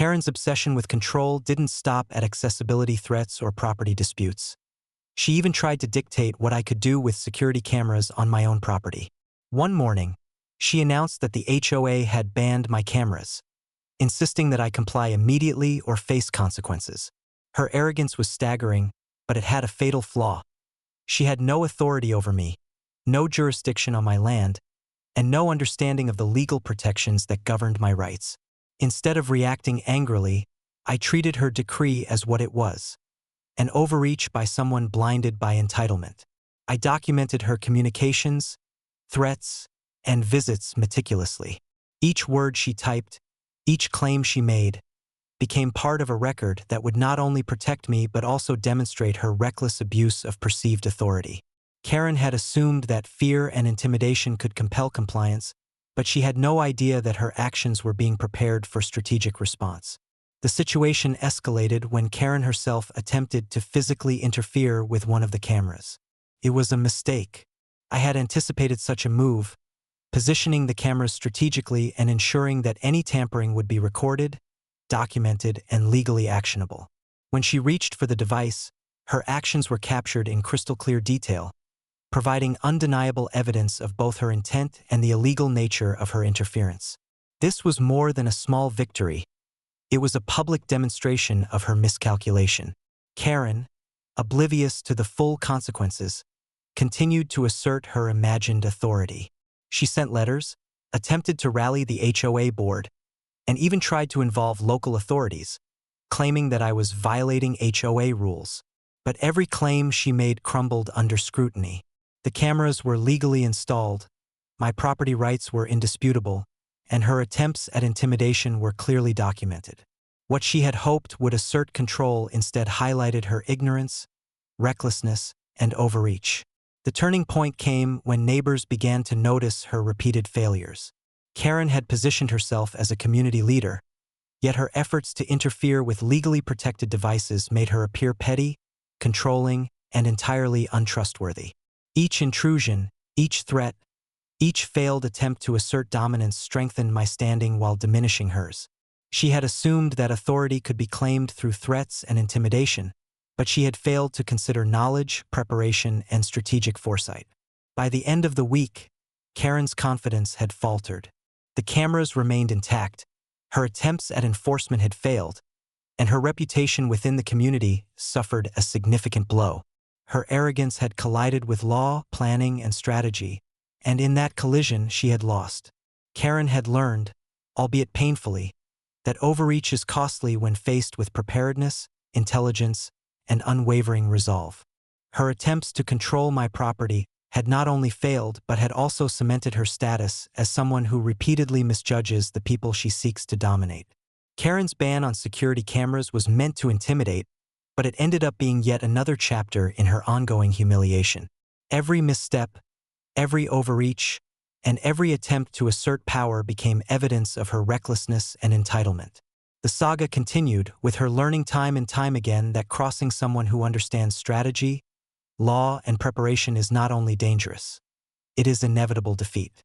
Karen's obsession with control didn't stop at accessibility threats or property disputes. She even tried to dictate what I could do with security cameras on my own property. One morning, she announced that the HOA had banned my cameras, insisting that I comply immediately or face consequences. Her arrogance was staggering, but it had a fatal flaw. She had no authority over me, no jurisdiction on my land, and no understanding of the legal protections that governed my rights. Instead of reacting angrily, I treated her decree as what it was: an overreach by someone blinded by entitlement. I documented her communications, threats, and visits meticulously. Each word she typed, each claim she made, became part of a record that would not only protect me but also demonstrate her reckless abuse of perceived authority. Karen had assumed that fear and intimidation could compel compliance, but she had no idea that her actions were being prepared for strategic response. The situation escalated when Karen herself attempted to physically interfere with one of the cameras. It was a mistake. I had anticipated such a move, positioning the cameras strategically and ensuring that any tampering would be recorded, documented, and legally actionable. When she reached for the device, her actions were captured in crystal clear detail, providing undeniable evidence of both her intent and the illegal nature of her interference. This was more than a small victory. It was a public demonstration of her miscalculation. Karen, oblivious to the full consequences, continued to assert her imagined authority. She sent letters, attempted to rally the HOA board, and even tried to involve local authorities, claiming that I was violating HOA rules. But every claim she made crumbled under scrutiny. The cameras were legally installed, my property rights were indisputable, and her attempts at intimidation were clearly documented. What she had hoped would assert control instead highlighted her ignorance, recklessness, and overreach. The turning point came when neighbors began to notice her repeated failures. Karen had positioned herself as a community leader, yet her efforts to interfere with legally protected devices made her appear petty, controlling, and entirely untrustworthy. Each intrusion, each threat, each failed attempt to assert dominance strengthened my standing while diminishing hers. She had assumed that authority could be claimed through threats and intimidation, but she had failed to consider knowledge, preparation, and strategic foresight. By the end of the week, Karen's confidence had faltered. The cameras remained intact, her attempts at enforcement had failed, and her reputation within the community suffered a significant blow. Her arrogance had collided with law, planning, and strategy, and in that collision she had lost. Karen had learned, albeit painfully, that overreach is costly when faced with preparedness, intelligence, and unwavering resolve. Her attempts to control my property had not only failed but had also cemented her status as someone who repeatedly misjudges the people she seeks to dominate. Karen's ban on security cameras was meant to intimidate, but it ended up being yet another chapter in her ongoing humiliation. Every misstep, every overreach, and every attempt to assert power became evidence of her recklessness and entitlement. The saga continued, with her learning time and time again that crossing someone who understands strategy, law, and preparation is not only dangerous, it is inevitable defeat.